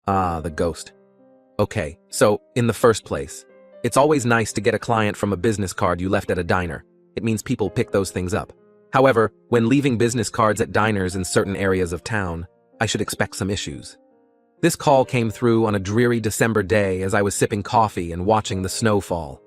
Ah, the ghost. Okay, so, in the first place, it's always nice to get a client from a business card you left at a diner. It means people pick those things up. However, when leaving business cards at diners in certain areas of town, I should expect some issues. This call came through on a dreary December day as I was sipping coffee and watching the snow fall.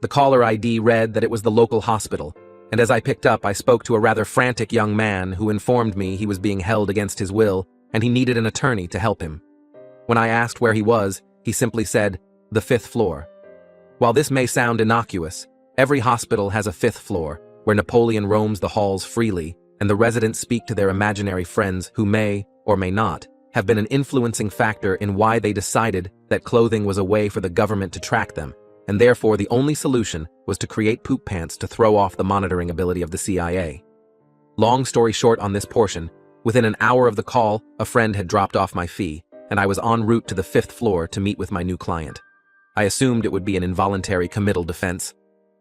The caller ID read that it was the local hospital, and as I picked up, I spoke to a rather frantic young man who informed me he was being held against his will and he needed an attorney to help him. When I asked where he was, he simply said, "The 5th floor." While this may sound innocuous, every hospital has a 5th floor, where Napoleon roams the halls freely, and the residents speak to their imaginary friends who may, or may not, have been an influencing factor in why they decided that clothing was a way for the government to track them, and therefore the only solution was to create poop pants to throw off the monitoring ability of the CIA. Long story short on this portion, within an hour of the call, a friend had dropped off my fee, and I was en route to the 5th floor to meet with my new client. I assumed it would be an involuntary committal defense,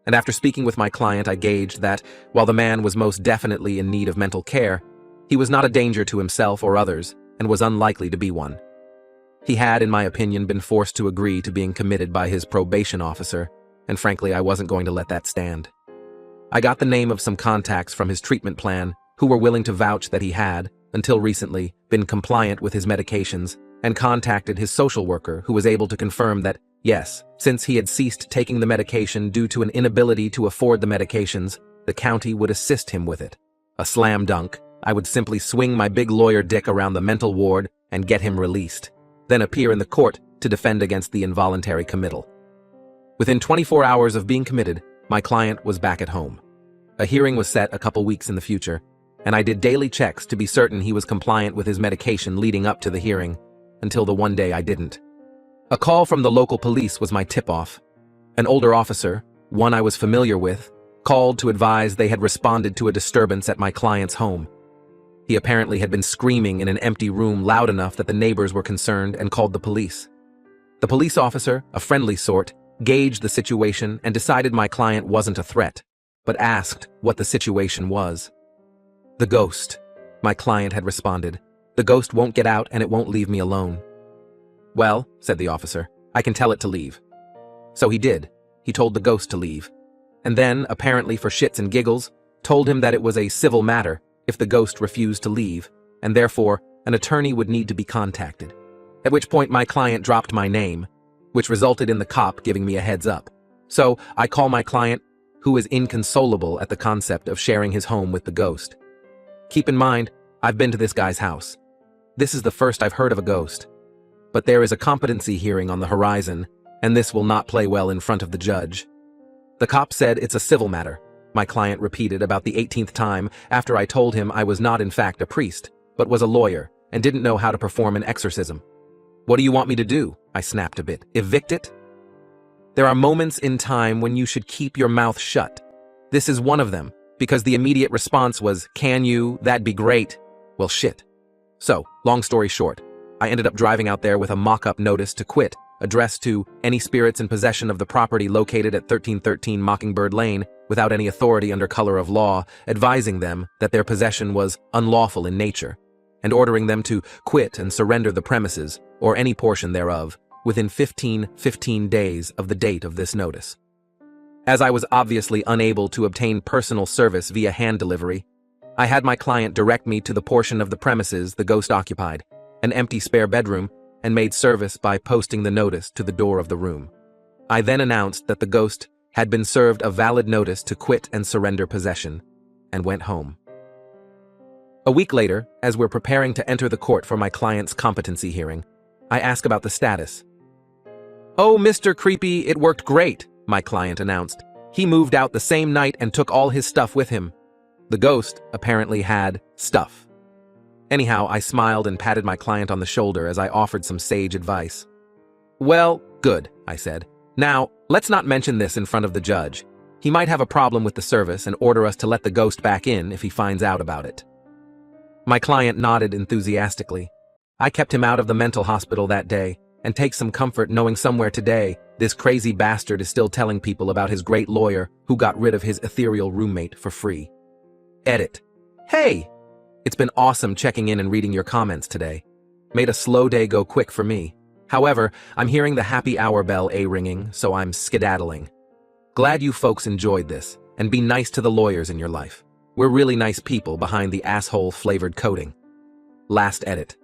and after speaking with my client, I gauged that, while the man was most definitely in need of mental care, he was not a danger to himself or others, and was unlikely to be one. He had, in my opinion, been forced to agree to being committed by his probation officer, and frankly, I wasn't going to let that stand. I got the name of some contacts from his treatment plan who were willing to vouch that he had, until recently, been compliant with his medications, and contacted his social worker who was able to confirm that, yes, since he had ceased taking the medication due to an inability to afford the medications, the county would assist him with it. A slam dunk. I would simply swing my big lawyer dick around the mental ward and get him released, then appear in the court to defend against the involuntary committal. Within 24 hours of being committed, my client was back at home. A hearing was set a couple weeks in the future, and I did daily checks to be certain he was compliant with his medication leading up to the hearing, until the one day I didn't. A call from the local police was my tip-off. An older officer, one I was familiar with, called to advise they had responded to a disturbance at my client's home. He apparently had been screaming in an empty room loud enough that the neighbors were concerned and called the police. The police officer, a friendly sort, gauged the situation and decided my client wasn't a threat, but asked what the situation was. "The ghost," my client had responded. "The ghost won't get out and it won't leave me alone." "Well," said the officer, "I can tell it to leave." So he did. He told the ghost to leave. And then, apparently for shits and giggles, told him that it was a civil matter if the ghost refused to leave, and therefore an attorney would need to be contacted. At which point my client dropped my name, which resulted in the cop giving me a heads up. So I call my client, who is inconsolable at the concept of sharing his home with the ghost. Keep in mind, I've been to this guy's house. This is the first I've heard of a ghost. But there is a competency hearing on the horizon, and this will not play well in front of the judge. The cop said it's a civil matter, my client repeated about the 18th time after I told him I was not in fact a priest, but was a lawyer and didn't know how to perform an exorcism. "What do you want me to do?" I snapped a bit. "Evict it?" There are moments in time when you should keep your mouth shut. This is one of them, because the immediate response was, "Can you? That'd be great." Well, shit. So, long story short, I ended up driving out there with a mock-up notice to quit, addressed to any spirits in possession of the property located at 1313 Mockingbird Lane without any authority under color of law, advising them that their possession was unlawful in nature, and ordering them to quit and surrender the premises, or any portion thereof, within 15 days of the date of this notice. As I was obviously unable to obtain personal service via hand delivery, I had my client direct me to the portion of the premises the ghost occupied, an empty spare bedroom, and made service by posting the notice to the door of the room. I then announced that the ghost had been served a valid notice to quit and surrender possession, and went home. A week later, as we're preparing to enter the court for my client's competency hearing, I ask about the status. "Oh, Mr. Creepy, it worked great," my client announced. "He moved out the same night and took all his stuff with him." The ghost apparently had stuff. Anyhow, I smiled and patted my client on the shoulder as I offered some sage advice. "Well, good," I said. "Now, let's not mention this in front of the judge. He might have a problem with the service and order us to let the ghost back in if he finds out about it." My client nodded enthusiastically. I kept him out of the mental hospital that day, and take some comfort knowing somewhere today, this crazy bastard is still telling people about his great lawyer who got rid of his ethereal roommate for free. Edit. Hey! It's been awesome checking in and reading your comments today. Made a slow day go quick for me. However, I'm hearing the happy hour bell ringing, so I'm skedaddling. Glad you folks enjoyed this, and be nice to the lawyers in your life. We're really nice people behind the asshole-flavored coating. Last edit.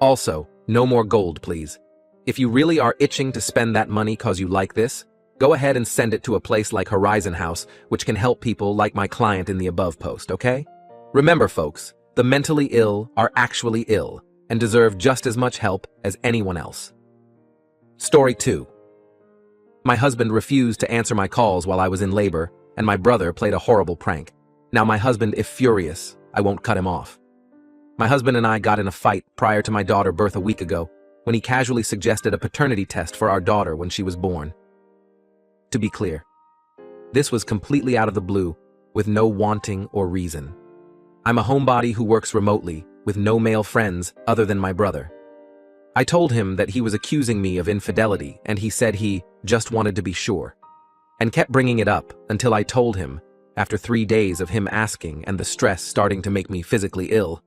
Also, no more gold, please. If you really are itching to spend that money cause you like this, go ahead and send it to a place like Horizon House, which can help people like my client in the above post, okay? Remember, folks, the mentally ill are actually ill and deserve just as much help as anyone else. Story 2. My husband refused to answer my calls while I was in labor, and my brother played a horrible prank. Now my husband is furious. I won't cut him off. My husband and I got in a fight prior to my daughter's birth a week ago, when he casually suggested a paternity test for our daughter when she was born. To be clear, this was completely out of the blue, with no wanting or reason. I'm a homebody who works remotely, with no male friends other than my brother. I told him that he was accusing me of infidelity, and he said he just wanted to be sure, and kept bringing it up until I told him, after 3 days of him asking and the stress starting to make me physically ill,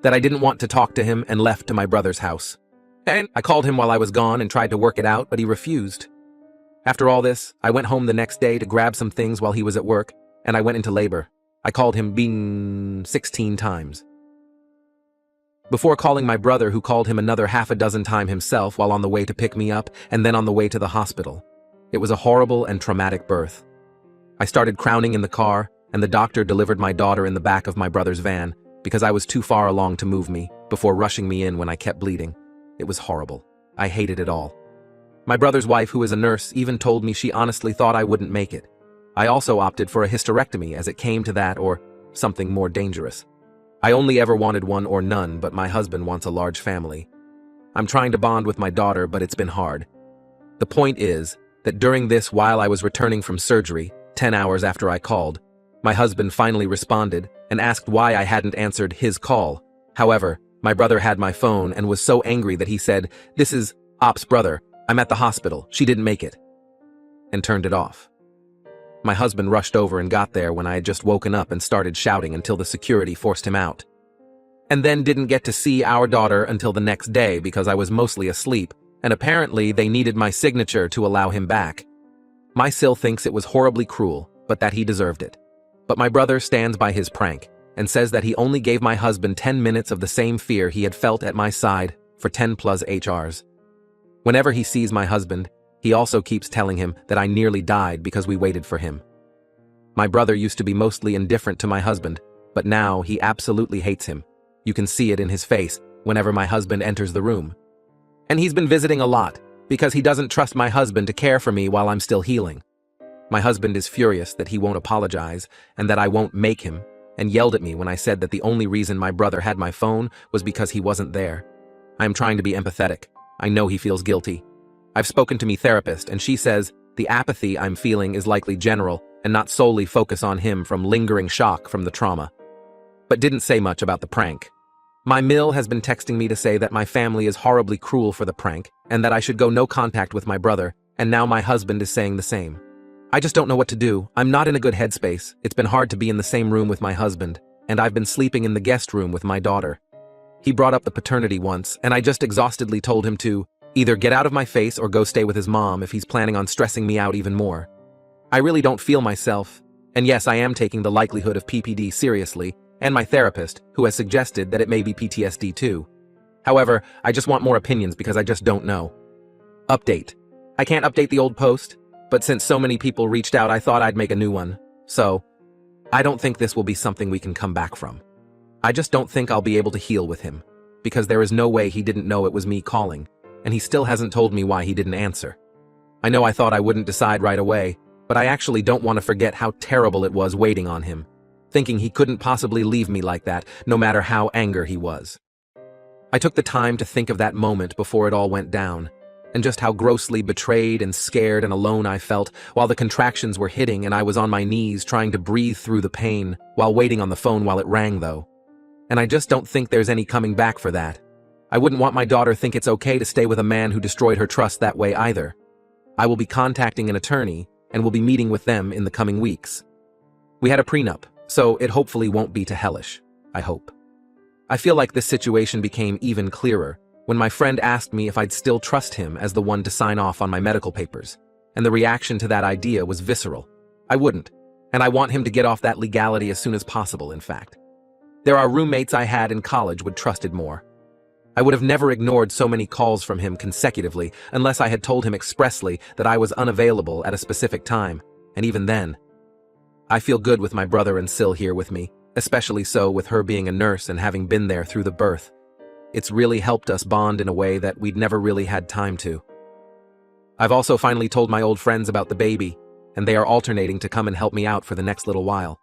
that I didn't want to talk to him and left to my brother's house. And I called him while I was gone and tried to work it out, but he refused. After all this, I went home the next day to grab some things while he was at work, and I went into labor. I called him 16 times. Before calling my brother, who called him another half a dozen times himself while on the way to pick me up and then on the way to the hospital. It was a horrible and traumatic birth. I started crowning in the car, and the doctor delivered my daughter in the back of my brother's van because I was too far along to move me, before rushing me in when I kept bleeding. It was horrible. I hated it all. My brother's wife, who is a nurse, even told me she honestly thought I wouldn't make it. I also opted for a hysterectomy as it came to that, or something more dangerous. I only ever wanted one or none, but my husband wants a large family. I'm trying to bond with my daughter, but it's been hard. The point is that during this, while I was returning from surgery, 10 hours after I called, my husband finally responded and asked why I hadn't answered his call. However, my brother had my phone and was so angry that he said, "This is Op's brother. I'm at the hospital. She didn't make it," and turned it off. My husband rushed over and got there when I had just woken up and started shouting until the security forced him out. And then didn't get to see our daughter until the next day because I was mostly asleep, and apparently they needed my signature to allow him back. My Sil thinks it was horribly cruel, but that he deserved it. But my brother stands by his prank and says that he only gave my husband 10 minutes of the same fear he had felt at my side for 10 plus HRs. Whenever he sees my husband, he also keeps telling him that I nearly died because we waited for him. My brother used to be mostly indifferent to my husband, but now he absolutely hates him. You can see it in his face whenever my husband enters the room. And he's been visiting a lot because he doesn't trust my husband to care for me while I'm still healing. My husband is furious that he won't apologize and that I won't make him, and yelled at me when I said that the only reason my brother had my phone was because he wasn't there. I am trying to be empathetic. I know he feels guilty. I've spoken to my therapist, and she says the apathy I'm feeling is likely general and not solely focus on him from lingering shock from the trauma. But didn't say much about the prank. My Mill has been texting me to say that my family is horribly cruel for the prank and that I should go no contact with my brother, and now my husband is saying the same. I just don't know what to do. I'm not in a good headspace. It's been hard to be in the same room with my husband, and I've been sleeping in the guest room with my daughter. He brought up the paternity once, and I just exhaustedly told him to either get out of my face or go stay with his mom if he's planning on stressing me out even more. I really don't feel myself, and yes, I am taking the likelihood of PPD seriously, and my therapist, who has suggested that it may be PTSD too. However, I just want more opinions because I just don't know. Update. I can't update the old post, but since so many people reached out, I thought I'd make a new one. So, I don't think this will be something we can come back from. I just don't think I'll be able to heal with him, because there is no way he didn't know it was me calling, and he still hasn't told me why he didn't answer. I know I thought I wouldn't decide right away, but I actually don't want to forget how terrible it was waiting on him, thinking he couldn't possibly leave me like that, no matter how angry he was. I took the time to think of that moment before it all went down, and just how grossly betrayed and scared and alone I felt while the contractions were hitting and I was on my knees trying to breathe through the pain while waiting on the phone while it rang, though. And I just don't think there's any coming back for that. I wouldn't want my daughter think it's okay to stay with a man who destroyed her trust that way either. I will be contacting an attorney and will be meeting with them in the coming weeks. We had a prenup, so it hopefully won't be too hellish, I hope. I feel like this situation became even clearer when my friend asked me if I'd still trust him as the one to sign off on my medical papers, and the reaction to that idea was visceral. I wouldn't, and I want him to get off that legality as soon as possible, in fact. There are roommates I had in college would trusted more. I would have never ignored so many calls from him consecutively unless I had told him expressly that I was unavailable at a specific time, and even then. I feel good with my brother and Sil here with me, especially so with her being a nurse and having been there through the birth. It's really helped us bond in a way that we'd never really had time to. I've also finally told my old friends about the baby, and they are alternating to come and help me out for the next little while.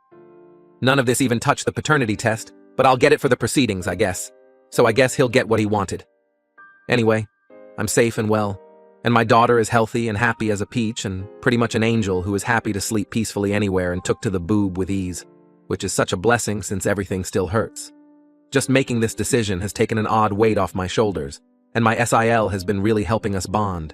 None of this even touched the paternity test, but I'll get it for the proceedings, I guess. So I guess he'll get what he wanted. Anyway, I'm safe and well, and my daughter is healthy and happy as a peach and pretty much an angel who is happy to sleep peacefully anywhere and took to the boob with ease, which is such a blessing since everything still hurts. Just making this decision has taken an odd weight off my shoulders, and my SIL has been really helping us bond.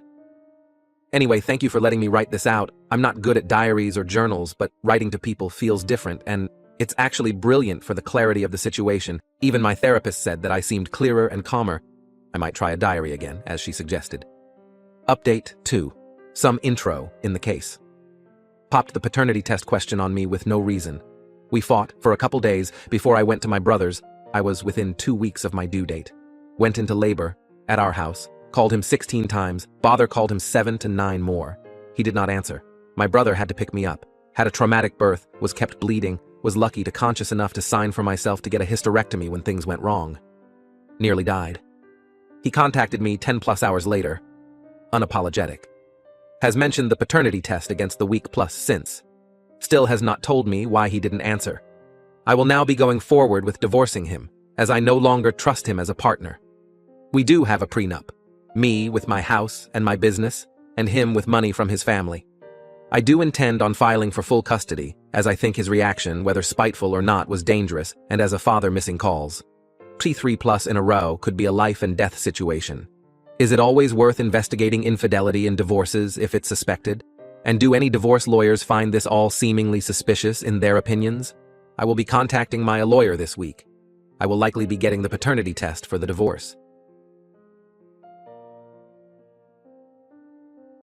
Anyway, thank you for letting me write this out. I'm not good at diaries or journals, but writing to people feels different, and it's actually brilliant for the clarity of the situation. Even my therapist said that I seemed clearer and calmer. I might try a diary again, as she suggested. Update 2. Some intro in the case. Popped the paternity test question on me with no reason. We fought for a couple days before I went to my brother's. I was within 2 weeks of my due date. Went into labor at our house. Called him 16 times. Father called him 7 to 9 more. He did not answer. My brother had to pick me up. Had a traumatic birth, was kept bleeding, was lucky to conscious enough to sign for myself to get a hysterectomy when things went wrong. Nearly died. He contacted me 10 plus hours later. Unapologetic. Has mentioned the paternity test against the week plus since. Still has not told me why he didn't answer. I will now be going forward with divorcing him, as I no longer trust him as a partner. We do have a prenup. Me with my house and my business, and him with money from his family. I do intend on filing for full custody, as I think his reaction, whether spiteful or not, was dangerous, and as a father missing calls. T3 plus in a row could be a life and death situation. Is it always worth investigating infidelity in divorces if it's suspected? And do any divorce lawyers find this all seemingly suspicious in their opinions? I will be contacting my lawyer this week. I will likely be getting the paternity test for the divorce.